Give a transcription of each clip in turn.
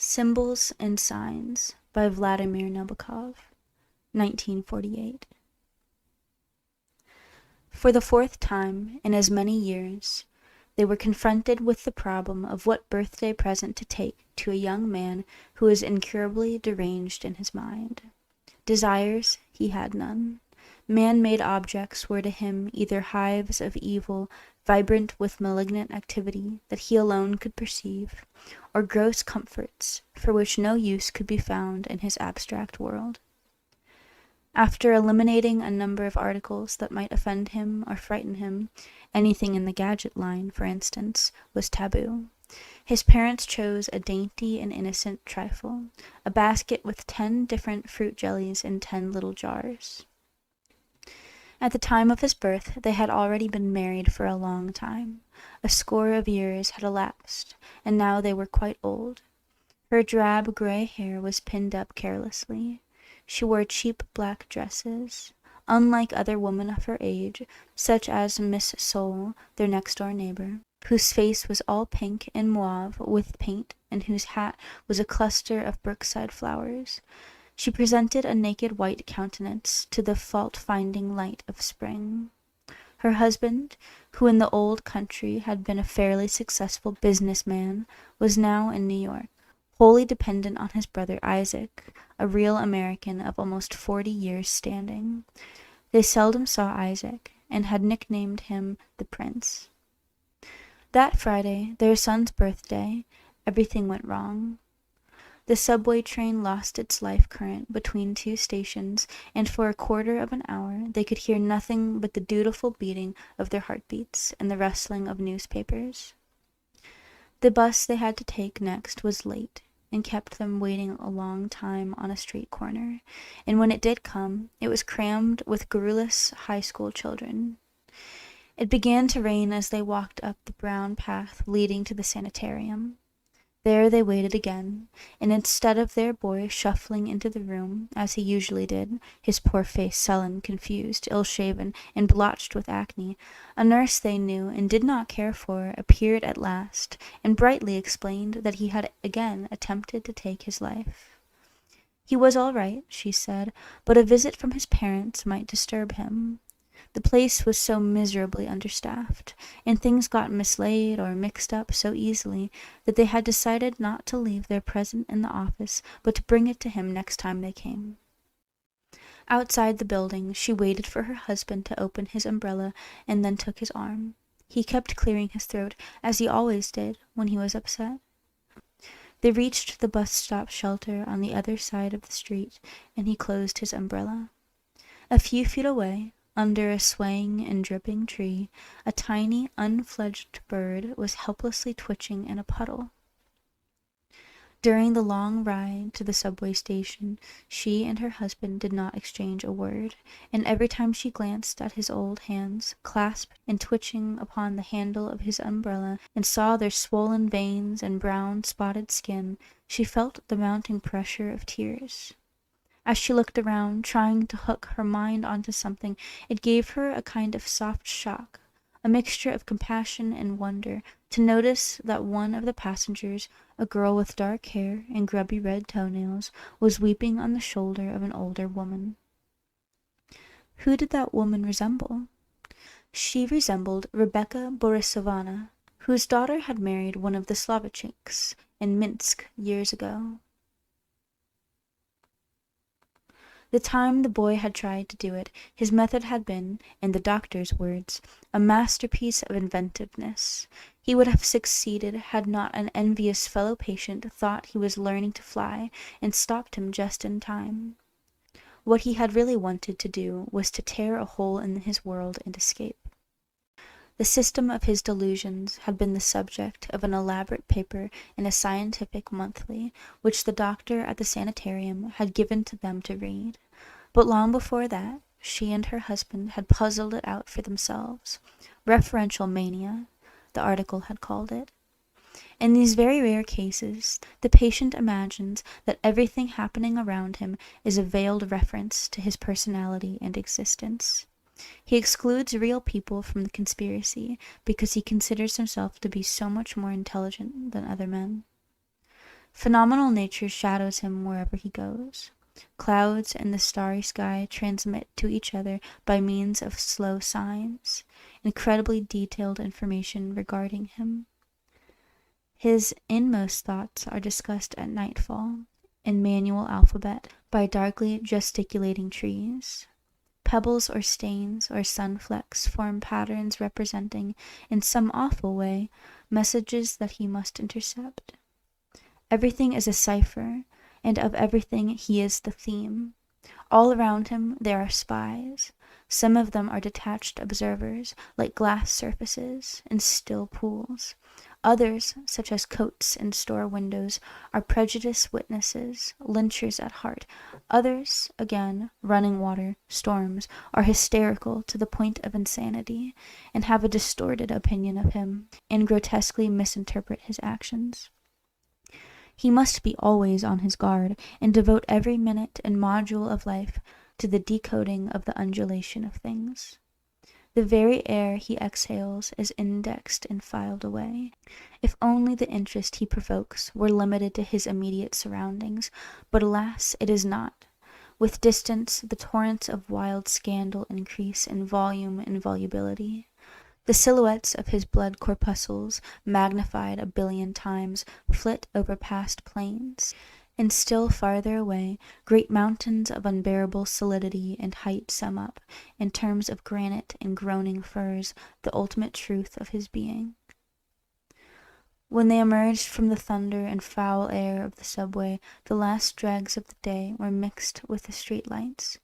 Symbols and Signs by Vladimir Nabokov, 1948. For the fourth time in as many years, they were confronted with the problem of what birthday present to take to a young man who was incurably deranged in his mind. Desires he had none. Man-made objects were to him either hives of evil, vibrant with malignant activity that he alone could perceive, or gross comforts for which no use could be found in his abstract world. After eliminating a number of articles that might offend him or frighten him, anything in the gadget line, for instance, was taboo. His parents chose a dainty and innocent trifle, a basket with 10 different fruit jellies in 10 little jars. At the time of his birth they had already been married for a long time. A score of years had elapsed, and now they were quite old. Her drab gray hair was pinned up carelessly. She wore cheap black dresses. Unlike other women of her age, such as Miss Soule, their next-door neighbor, whose face was all pink and mauve with paint and whose hat was a cluster of brookside flowers, she presented a naked white countenance to the fault-finding light of spring. Her husband, who in the old country had been a fairly successful business-man, was now in New York, wholly dependent on his brother Isaac, a real American of almost 40 years' standing. They seldom saw Isaac, and had nicknamed him the Prince. That Friday, their son's birthday, everything went wrong. The subway train lost its life current between two stations, and for a quarter of an hour they could hear nothing but the dutiful beating of their heartbeats and the rustling of newspapers. The bus they had to take next was late, and kept them waiting a long time on a street corner, and when it did come, it was crammed with garrulous high school children. It began to rain as they walked up the brown path leading to the sanatorium. There they waited again, and instead of their boy shuffling into the room, as he usually did, his poor face sullen, confused, ill-shaven, and blotched with acne, a nurse they knew and did not care for appeared at last, and brightly explained that he had again attempted to take his life. He was all right, she said, but a visit from his parents might disturb him. The place was so miserably understaffed, and things got mislaid or mixed up so easily that they had decided not to leave their present in the office, but to bring it to him next time they came. Outside the building, she waited for her husband to open his umbrella and then took his arm. He kept clearing his throat, as he always did when he was upset. They reached the bus-stop shelter on the other side of the street, and he closed his umbrella. A few feet away, under a swaying and dripping tree, a tiny, unfledged bird was helplessly twitching in a puddle. During the long ride to the subway station, she and her husband did not exchange a word, and every time she glanced at his old hands, clasped and twitching upon the handle of his umbrella, and saw their swollen veins and brown spotted skin, she felt the mounting pressure of tears. As she looked around, trying to hook her mind onto something, it gave her a kind of soft shock, a mixture of compassion and wonder, to notice that one of the passengers, a girl with dark hair and grubby red toenails, was weeping on the shoulder of an older woman. Who did that woman resemble? She resembled Rebecca Borisovna, whose daughter had married one of the Slovachiks in Minsk years ago. The time the boy had tried to do it, his method had been, in the doctor's words, a masterpiece of inventiveness. He would have succeeded had not an envious fellow patient thought he was learning to fly, and stopped him just in time. What he had really wanted to do was to tear a hole in his world and escape. The system of his delusions had been the subject of an elaborate paper in a scientific monthly, which the doctor at the sanatorium had given to them to read. But long before that, she and her husband had puzzled it out for themselves. Referential mania, the article had called it. In these very rare cases, the patient imagines that everything happening around him is a veiled reference to his personality and existence. He excludes real people from the conspiracy because he considers himself to be so much more intelligent than other men. Phenomenal nature shadows him wherever he goes. Clouds and the starry sky transmit to each other by means of slow signs incredibly detailed information regarding him. His inmost thoughts are discussed at nightfall, in manual alphabet, by darkly gesticulating trees. Pebbles or stains or sun flecks form patterns representing, in some awful way, messages that he must intercept. Everything is a cipher, and of everything he is the theme. All around him there are spies. Some of them are detached observers, like glass surfaces in still pools. Others, such as coats in store windows, are prejudiced witnesses, lynchers at heart. Others, again, running water, storms, are hysterical to the point of insanity, and have a distorted opinion of him, and grotesquely misinterpret his actions. He must be always on his guard, and devote every minute and module of life to the decoding of the undulation of things. The very air he exhales is indexed and filed away. If only the interest he provokes were limited to his immediate surroundings, but alas, it is not. With distance, the torrents of wild scandal increase in volume and volubility. The silhouettes of his blood corpuscles, magnified 1,000,000,000 times, flit over past plains, and still farther away, great mountains of unbearable solidity and height sum up, in terms of granite and groaning firs, the ultimate truth of his being. When they emerged from the thunder and foul air of the subway, the last dregs of the day were mixed with the street lights.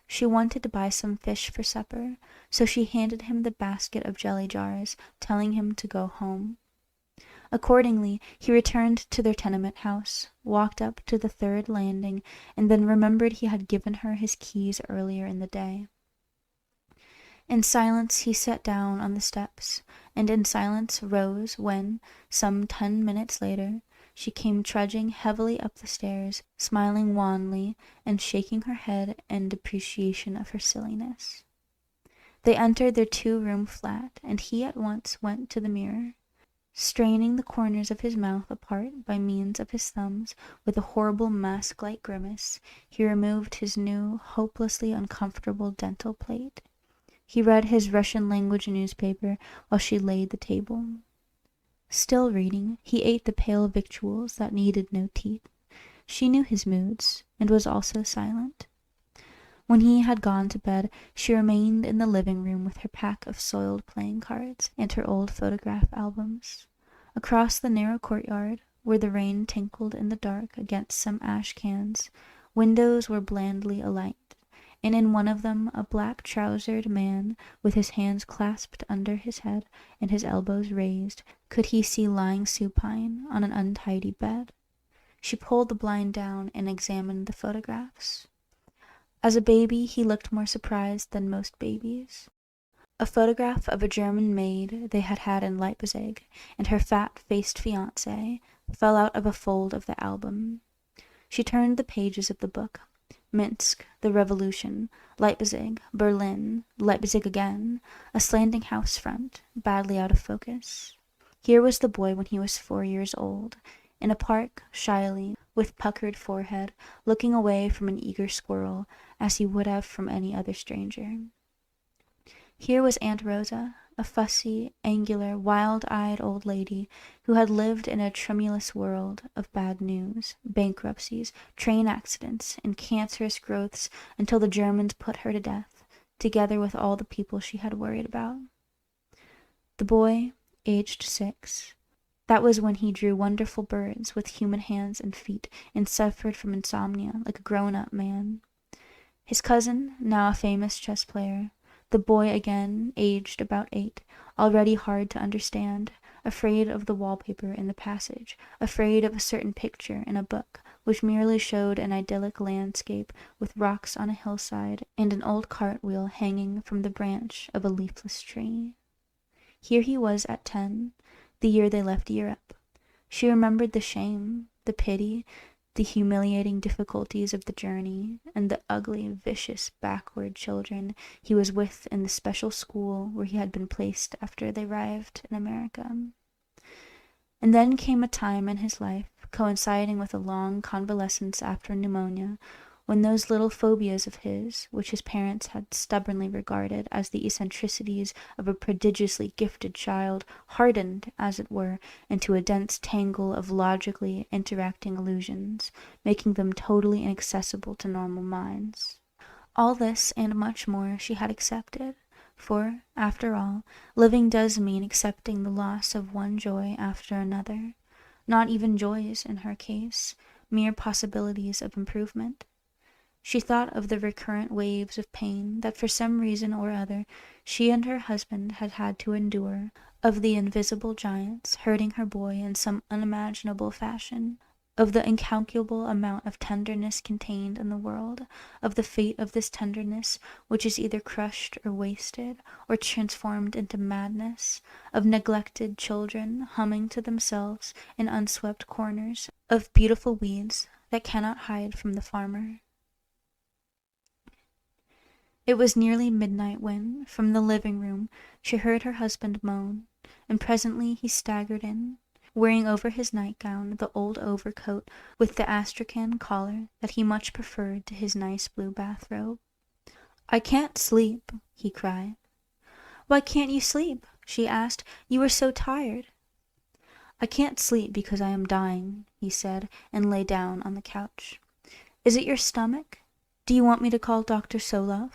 She wanted to buy some fish for supper, so she handed him the basket of jelly jars, telling him to go home. Accordingly, he returned to their tenement house, walked up to the 3rd landing, and then remembered he had given her his keys earlier in the day. In silence he sat down on the steps, and in silence rose when, some 10 minutes later, she came trudging heavily up the stairs, smiling wanly, and shaking her head in depreciation of her silliness. They entered their 2-room flat, and he at once went to the mirror. Straining the corners of his mouth apart by means of his thumbs, with a horrible mask-like grimace, he removed his new, hopelessly uncomfortable dental plate. He read his Russian language newspaper while she laid the table. Still reading, he ate the pale victuals that needed no teeth. She knew his moods, and was also silent. When he had gone to bed, she remained in the living room with her pack of soiled playing cards and her old photograph albums. Across the narrow courtyard, where the rain tinkled in the dark against some ash cans, windows were blandly alight, and in one of them a black-trousered man, with his hands clasped under his head and his elbows raised, could he see lying supine on an untidy bed. She pulled the blind down and examined the photographs. As a baby he looked more surprised than most babies. A photograph of a German maid they had had in Leipzig, and her fat-faced fiancé, fell out of a fold of the album. She turned the pages of the book. Minsk, the Revolution, Leipzig, Berlin, Leipzig again, a slanting house front, badly out of focus. Here was the boy when he was 4 years old, in a park, shyly, with puckered forehead, looking away from an eager squirrel, as he would have from any other stranger. Here was Aunt Rosa, a fussy, angular, wild-eyed old lady who had lived in a tremulous world of bad news, bankruptcies, train accidents, and cancerous growths until the Germans put her to death, together with all the people she had worried about. The boy, aged 6. That was when he drew wonderful birds with human hands and feet and suffered from insomnia like a grown-up man. His cousin, now a famous chess player. The boy again, aged about 8, already hard to understand, afraid of the wallpaper in the passage, afraid of a certain picture in a book, which merely showed an idyllic landscape with rocks on a hillside and an old cartwheel hanging from the branch of a leafless tree. Here he was at 10, the year they left Europe. She remembered the shame, the pity, the humiliating difficulties of the journey, and the ugly, vicious, backward children he was with in the special school where he had been placed after they arrived in America. And then came a time in his life, coinciding with a long convalescence after pneumonia, when those little phobias of his, which his parents had stubbornly regarded as the eccentricities of a prodigiously gifted child, hardened, as it were, into a dense tangle of logically interacting illusions, making them totally inaccessible to normal minds. All this and much more she had accepted, for, after all, living does mean accepting the loss of one joy after another, not even joys in her case, mere possibilities of improvement. She thought of the recurrent waves of pain that for some reason or other she and her husband had had to endure, of the invisible giants hurting her boy in some unimaginable fashion, of the incalculable amount of tenderness contained in the world, of the fate of this tenderness which is either crushed or wasted, or transformed into madness, of neglected children humming to themselves in unswept corners, of beautiful weeds that cannot hide from the farmer. It was nearly midnight when, from the living room, she heard her husband moan, and presently he staggered in, wearing over his nightgown the old overcoat with the astrakhan collar that he much preferred to his nice blue bathrobe. "I can't sleep," he cried. "Why can't you sleep?" she asked. "You are so tired." "I can't sleep because I am dying," he said, and lay down on the couch. "Is it your stomach? Do you want me to call Dr. Solov?"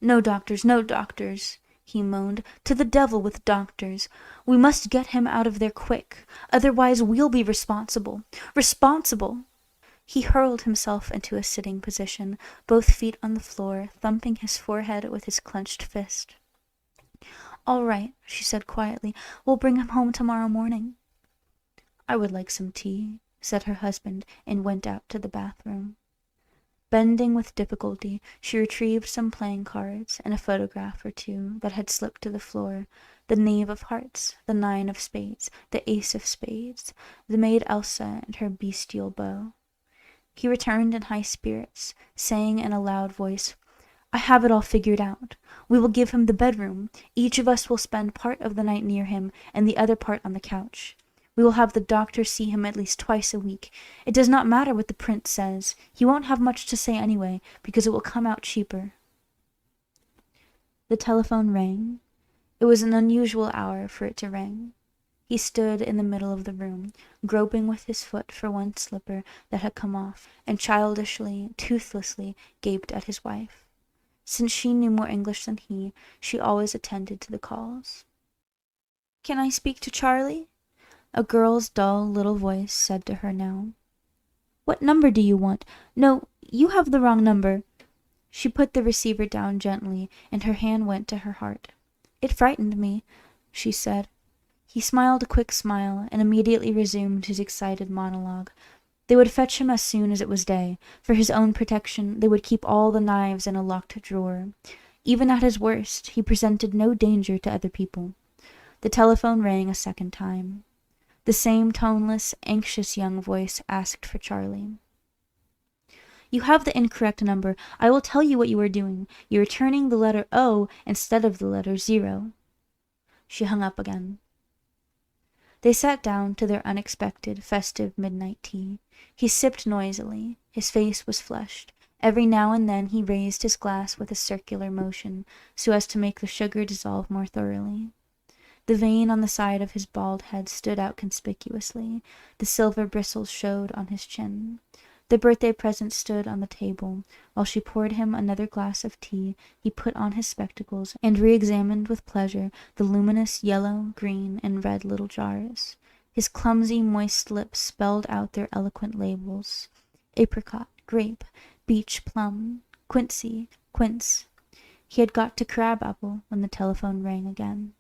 "No doctors, no doctors," he moaned. "To the devil with doctors. We must get him out of there quick. Otherwise we'll be responsible. Responsible!" He hurled himself into a sitting position, both feet on the floor, thumping his forehead with his clenched fist. "All right," she said quietly. "We'll bring him home tomorrow morning." "I would like some tea," said her husband, and went out to the bathroom. Bending with difficulty, she retrieved some playing cards and a photograph or two that had slipped to the floor, the knave of hearts, the nine of spades, the ace of spades, the maid Elsa and her bestial bow. He returned in high spirits, saying in a loud voice, "I have it all figured out. We will give him the bedroom. Each of us will spend part of the night near him, and the other part on the couch. We will have the doctor see him at least twice a week. It does not matter what the prince says. He won't have much to say anyway, because it will come out cheaper." The telephone rang. It was an unusual hour for it to ring. He stood in the middle of the room, groping with his foot for one slipper that had come off, and childishly, toothlessly gaped at his wife. Since she knew more English than he, she always attended to the calls. "Can I speak to Charlie?" A girl's dull little voice said to her now. "What number do you want? No, you have the wrong number." She put the receiver down gently, and her hand went to her heart. "It frightened me," she said. He smiled a quick smile, and immediately resumed his excited monologue. They would fetch him as soon as it was day. For his own protection, they would keep all the knives in a locked drawer. Even at his worst, he presented no danger to other people. The telephone rang a second time. The same toneless, anxious young voice asked for Charlie. "You have the incorrect number. I will tell you what you are doing. You are turning the letter O instead of the letter 0. She hung up again. They sat down to their unexpected, festive midnight tea. He sipped noisily. His face was flushed. Every now and then he raised his glass with a circular motion, so as to make the sugar dissolve more thoroughly. The vein on the side of his bald head stood out conspicuously. The silver bristles showed on his chin. The birthday present stood on the table. While she poured him another glass of tea, he put on his spectacles and re-examined with pleasure the luminous yellow, green, and red little jars. His clumsy, moist lips spelled out their eloquent labels: apricot, grape, beech plum, quincy, quince. He had got to crab apple when the telephone rang again.